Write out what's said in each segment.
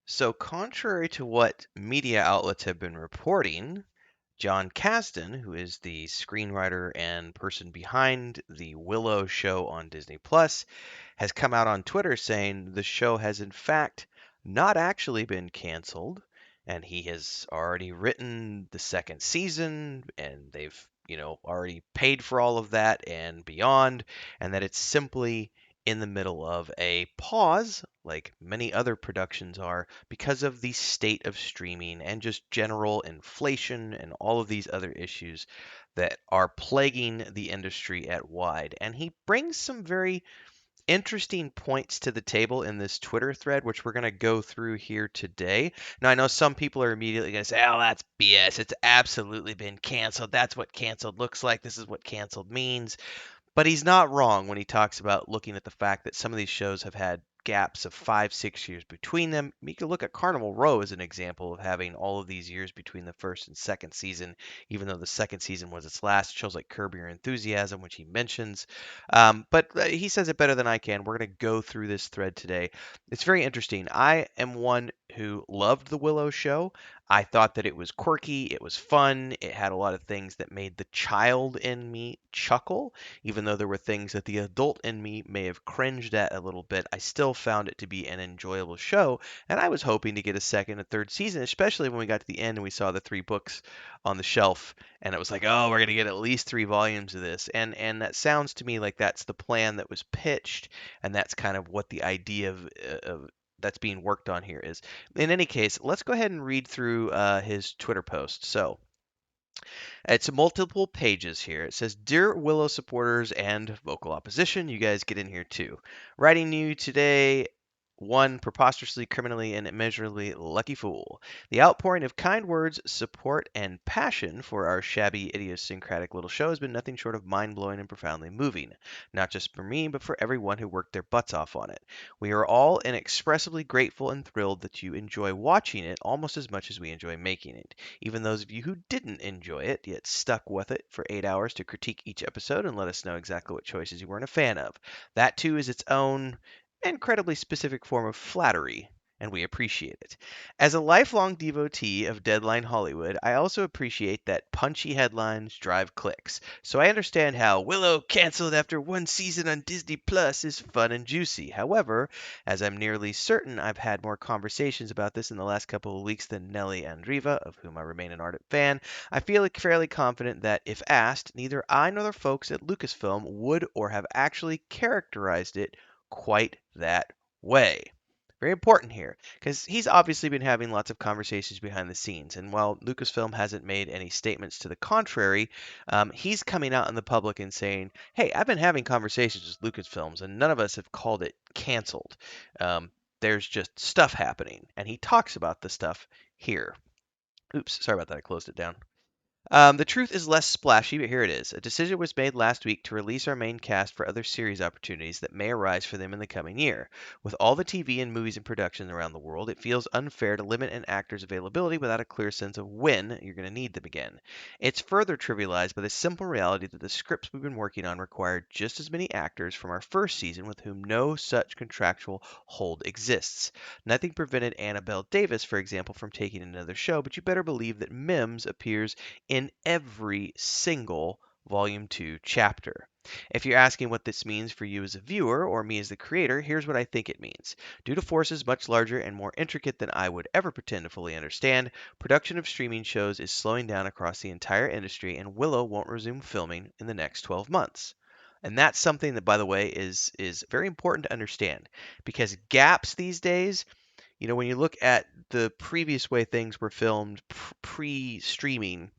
So, contrary to what media outlets have been reporting, Jon Kasdan, who is the screenwriter and person behind the Willow show on Disney Plus, has come out on Twitter saying the show has in fact not actually been canceled, and he has already written the second season, and they've already paid for all of that and beyond, and that it's simply in the middle of a pause, like many other productions are, because of the state of streaming and just general inflation and all of these other issues that are plaguing the industry at wide. And he brings some very interesting points to the table in this Twitter thread, which we're going to go through here today. Now, I know some people are immediately going to say, oh, that's BS. It's absolutely been canceled. That's what canceled looks like. This is what canceled means. But he's not wrong when he talks about looking at the fact that some of these shows have had gaps of 5, 6 years between them. You can look at Carnival Row as an example of having all of these years between the first and second season, even though the second season was its last. Shows like Curb Your Enthusiasm, which he mentions. But he says it better than I can. We're going to go through this thread today. It's very interesting. I am one who loved The Willow Show. I thought that it was quirky, it was fun, it had a lot of things that made the child in me chuckle. Even though there were things that the adult in me may have cringed at a little bit, I still found it to be an enjoyable show, and I was hoping to get a second and third season, especially when we got to the end and we saw the 3 books on the shelf, and it was like, oh, we're gonna get at least 3 volumes of this, and that sounds to me like that's the plan that was pitched, and that's kind of what the idea of that's being worked on here is. In any case, let's go ahead and read through his Twitter post. So, it's multiple pages here. It says, Dear Willow supporters and vocal opposition, you guys get in here too. Writing you today, one preposterously, criminally, and immeasurably lucky fool. The outpouring of kind words, support, and passion for our shabby, idiosyncratic little show has been nothing short of mind blowing and profoundly moving. Not just for me, but for everyone who worked their butts off on it. We are all inexpressibly grateful and thrilled that you enjoy watching it almost as much as we enjoy making it. Even those of you who didn't enjoy it, yet stuck with it for 8 hours to critique each episode and let us know exactly what choices you weren't a fan of. That too is its own incredibly specific form of flattery, and we appreciate it. As a lifelong devotee of Deadline Hollywood, I also appreciate that punchy headlines drive clicks. So I understand how Willow canceled after 1 season on Disney Plus is fun and juicy. However, as I'm nearly certain I've had more conversations about this in the last couple of weeks than Nelly and Riva, of whom I remain an ardent fan, I feel fairly confident that, if asked, neither I nor the folks at Lucasfilm would or have actually characterized it quite that way. Very important here, because he's obviously been having lots of conversations behind the scenes. And while Lucasfilm hasn't made any statements to the contrary, he's coming out in the public and saying, hey, I've been having conversations with Lucasfilms, and none of us have called it canceled. There's just stuff happening. And he talks about the stuff here. Oops, sorry about that. I closed it down. The truth is less splashy, but here it is. A decision was made last week to release our main cast for other series opportunities that may arise for them in the coming year. With all the TV and movies in production around the world, it feels unfair to limit an actor's availability without a clear sense of when you're going to need them again. It's further trivialized by the simple reality that the scripts we've been working on required just as many actors from our first season with whom no such contractual hold exists. Nothing prevented Annabelle Davis, for example, from taking another show, but you better believe that Mims appears in every single Volume 2 chapter. If you're asking what this means for you as a viewer or me as the creator, here's what I think it means. Due to forces much larger and more intricate than I would ever pretend to fully understand, production of streaming shows is slowing down across the entire industry, and Willow won't resume filming in the next 12 months. And that's something that, by the way, is very important to understand, because gaps these days, when you look at the previous way things were filmed pre-streaming,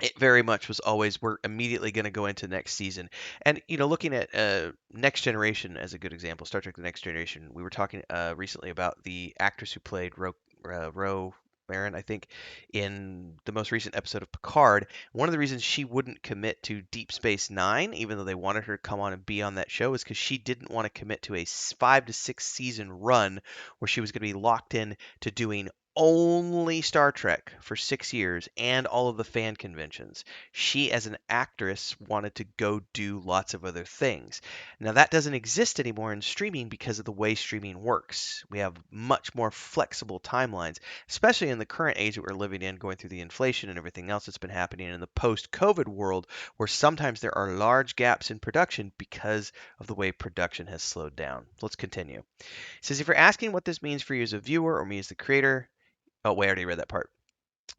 it very much was always, we're immediately going to go into next season. And looking at Next Generation as a good example, Star Trek: The Next Generation, we were talking recently about the actress who played Ro Marin, I think, in the most recent episode of Picard. One of the reasons she wouldn't commit to Deep Space Nine, even though they wanted her to come on and be on that show, is because she didn't want to commit to a 5 to 6 season run where she was going to be locked in to doing only Star Trek for 6 years and all of the fan conventions. She, as an actress, wanted to go do lots of other things. Now, that doesn't exist anymore in streaming because of the way streaming works. We have much more flexible timelines, especially in the current age that we're living in, going through the inflation and everything else that's been happening in the post COVID world, where sometimes there are large gaps in production because of the way production has slowed down. Let's continue. It says, if you're asking what this means for you as a viewer or me as the creator, oh, wait, I already read that part.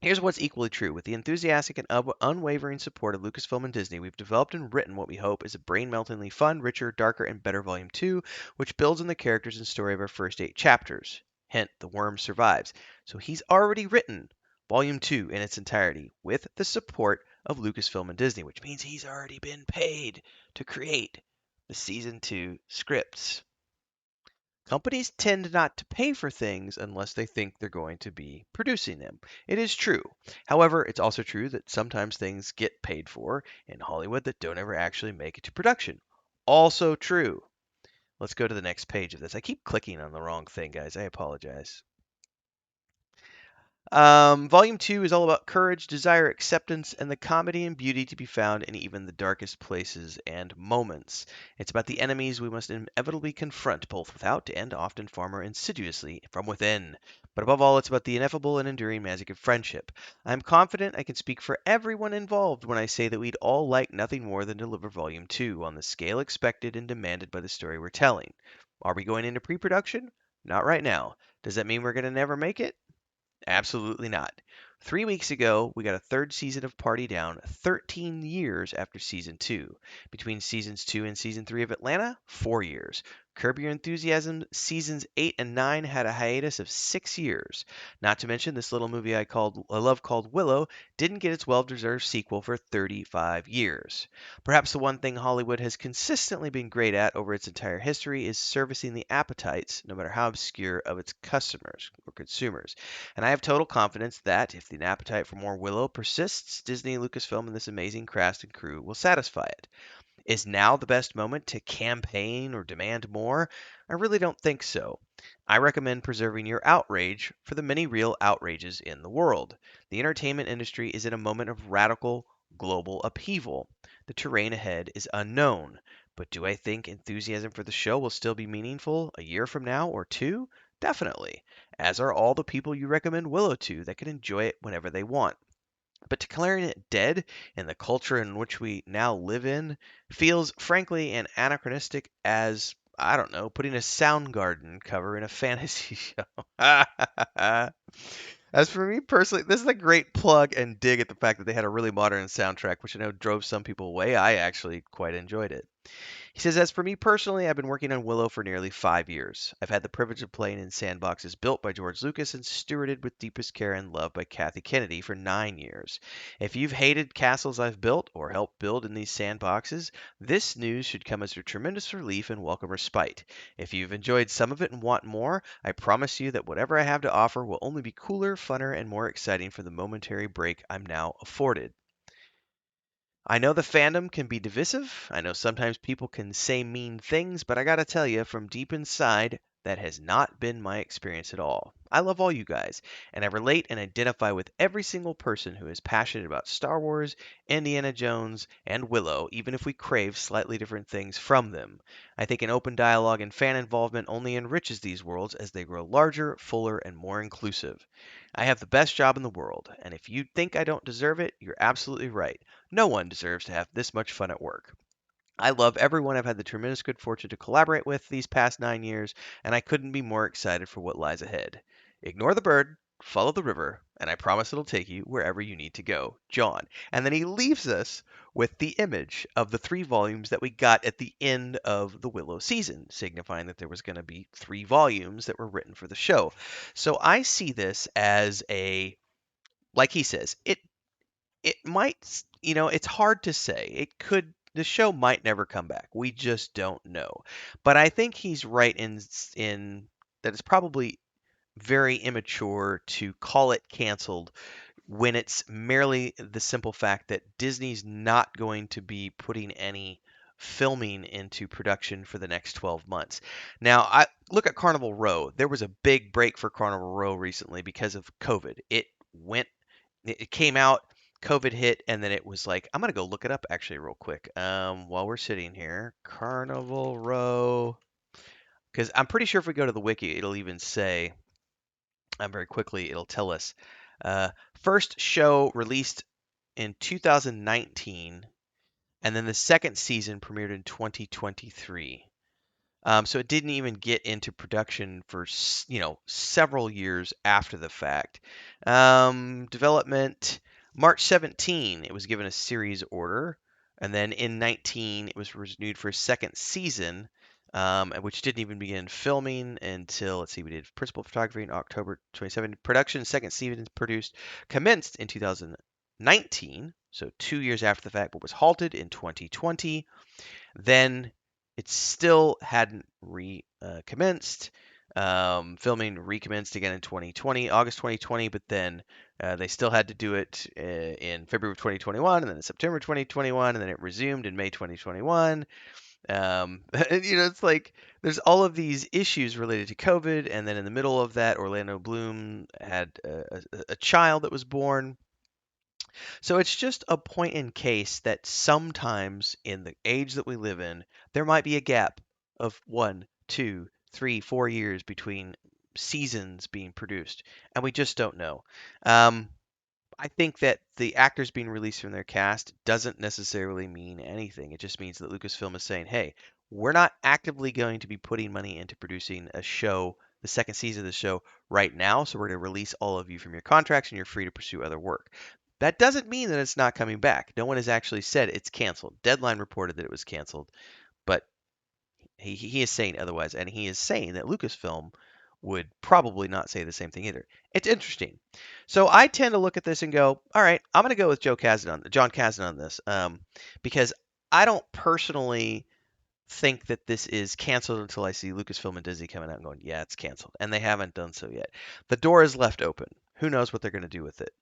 Here's what's equally true. With the enthusiastic and unwavering support of Lucasfilm and Disney, we've developed and written what we hope is a brain-meltingly fun, richer, darker, and better Volume 2, which builds on the characters and story of our first 8 chapters. Hint, the worm survives. So he's already written Volume 2 in its entirety with the support of Lucasfilm and Disney, which means he's already been paid to create the Season 2 scripts. Companies tend not to pay for things unless they think they're going to be producing them. It is true. However, it's also true that sometimes things get paid for in Hollywood that don't ever actually make it to production. Also true. Let's go to the next page of this. I keep clicking on the wrong thing, guys. I apologize. Volume 2 is all about courage, desire, acceptance, and the comedy and beauty to be found in even the darkest places and moments. It's about the enemies we must inevitably confront, both without and often far more insidiously from within. But above all, it's about the ineffable and enduring magic of friendship. I'm confident I can speak for everyone involved when I say that we'd all like nothing more than to deliver Volume 2 on the scale expected and demanded by the story we're telling. Are we going into pre production? Not right now. Does that mean we're going to never make it? Absolutely not. 3 weeks ago, we got a third season of Party Down 13 years after season 2. Between seasons 2 and season 3 of Atlanta, 4 years. Curb Your Enthusiasm seasons 8 and 9 had a hiatus of 6 years. Not to mention this little movie I love called Willow didn't get its well-deserved sequel for 35 years. Perhaps the one thing Hollywood has consistently been great at over its entire history is servicing the appetites, no matter how obscure, of its customers or consumers. And I have total confidence that, if the appetite for more Willow persists, Disney, Lucasfilm, and this amazing cast and crew will satisfy it. Is now the best moment to campaign or demand more? I really don't think so. I recommend preserving your outrage for the many real outrages in the world. The entertainment industry is in a moment of radical global upheaval. The terrain ahead is unknown. But do I think enthusiasm for the show will still be meaningful a year from now or two? Definitely. As are all the people you recommend Willow to that can enjoy it whenever they want. But declaring it dead in the culture in which we now live in feels, frankly, an anachronistic as, I don't know, putting a Soundgarden cover in a fantasy show. As for me personally, this is a great plug and dig at the fact that they had a really modern soundtrack, which I know drove some people away. I actually quite enjoyed it. He says, as for me personally, I've been working on Willow for nearly 5 years. I've had the privilege of playing in sandboxes built by George Lucas and stewarded with deepest care and love by Kathy Kennedy for 9 years. If you've hated castles I've built or helped build in these sandboxes, this news should come as a tremendous relief and welcome respite. If you've enjoyed some of it and want more, I promise you that whatever I have to offer will only be cooler, funner, and more exciting for the momentary break I'm now afforded. I know the fandom can be divisive. I know sometimes people can say mean things, but I gotta tell you, from deep inside, that has not been my experience at all. I love all you guys, and I relate and identify with every single person who is passionate about Star Wars, Indiana Jones, and Willow, even if we crave slightly different things from them. I think an open dialogue and fan involvement only enriches these worlds as they grow larger, fuller, and more inclusive. I have the best job in the world, and if you think I don't deserve it, you're absolutely right. No one deserves to have this much fun at work. I love everyone I've had the tremendous good fortune to collaborate with these past 9 years, and I couldn't be more excited for what lies ahead. Ignore the bird, follow the river, and I promise it'll take you wherever you need to go. John. And then he leaves us with the image of the 3 volumes that we got at the end of the Willow season, signifying that there was going to be 3 volumes that were written for the show. So I see this as like he says, it might, it's hard to say. The show might never come back. We just don't know. But I think he's right in that it's probably very immature to call it canceled when it's merely the simple fact that Disney's not going to be putting any filming into production for the next 12 months. Now, I look at Carnival Row. There was a big break for Carnival Row recently because of COVID. Went, it came out, COVID hit, and then it was like, I'm gonna go look it up actually real quick. While we're sitting here, Carnival Row, because I'm pretty sure if we go to the wiki, it'll even say, very quickly, it'll tell us. Uh, First show released in 2019, and then the second season premiered in 2023. So it didn't even get into production for several years after the fact. Development March 17, it was given a series order, and then in 19 it was renewed for a second season, which didn't even begin filming until, let's see, we did principal photography in October 27. Production second season commenced in 2019, so 2 years after the fact, but was halted in 2020. Then it still hadn't recommenced. Filming recommenced again in 2020, August 2020, but then they still had to do it in February of 2021, and then in September 2021, and then it resumed in May 2021. It's like there's all of these issues related to COVID, and then in the middle of that, Orlando Bloom had a child that was born. So it's just a point in case that sometimes in the age that we live in, there might be a gap of 1, 2, 3, 4 years between seasons being produced, and we just don't know. Um, I think that the actors being released from their cast doesn't necessarily mean anything. It just means that Lucasfilm is saying, hey, we're not actively going to be putting money into producing a show, the second season of the show, right now. So we're going to release all of you from your contracts and you're free to pursue other work. That doesn't mean that it's not coming back. No one has actually said it's canceled. Deadline reported that it was canceled, but he is saying otherwise, and he is saying that Lucasfilm would probably not say the same thing either. It's interesting. So I tend to look at this and go, all right, I'm going to go with Jon Kasdan on this, because I don't personally think that this is canceled until I see Lucasfilm and Disney coming out and going, yeah, it's canceled, and they haven't done so yet. The door is left open. Who knows what they're going to do with it?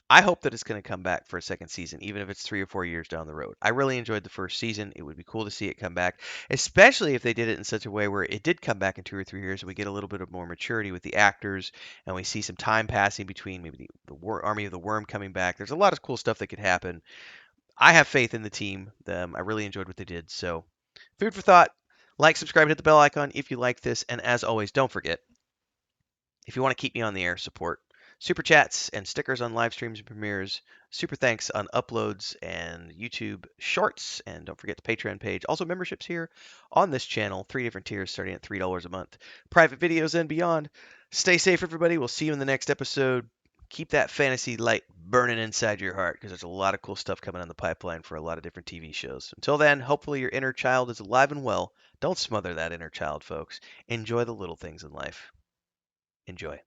I hope that it's going to come back for a second season, even if it's 3 or 4 years down the road. I really enjoyed the first season. It would be cool to see it come back, especially if they did it in such a way where it did come back in 2 or 3 years and we get a little bit of more maturity with the actors and we see some time passing between maybe the Army of the Worm coming back. There's a lot of cool stuff that could happen. I have faith in the team. I really enjoyed what they did. So, food for thought. Like, subscribe, hit the bell icon if you like this. And as always, don't forget, if you want to keep me on the air, support super chats and stickers on live streams and premieres, super thanks on uploads and YouTube shorts, and don't forget the Patreon page. Also, memberships here on this channel, 3 different tiers starting at $3 a month. Private videos and beyond. Stay safe, everybody. We'll see you in the next episode. Keep that fantasy light burning inside your heart because there's a lot of cool stuff coming on the pipeline for a lot of different TV shows. Until then, hopefully your inner child is alive and well. Don't smother that inner child, folks. Enjoy the little things in life. Enjoy.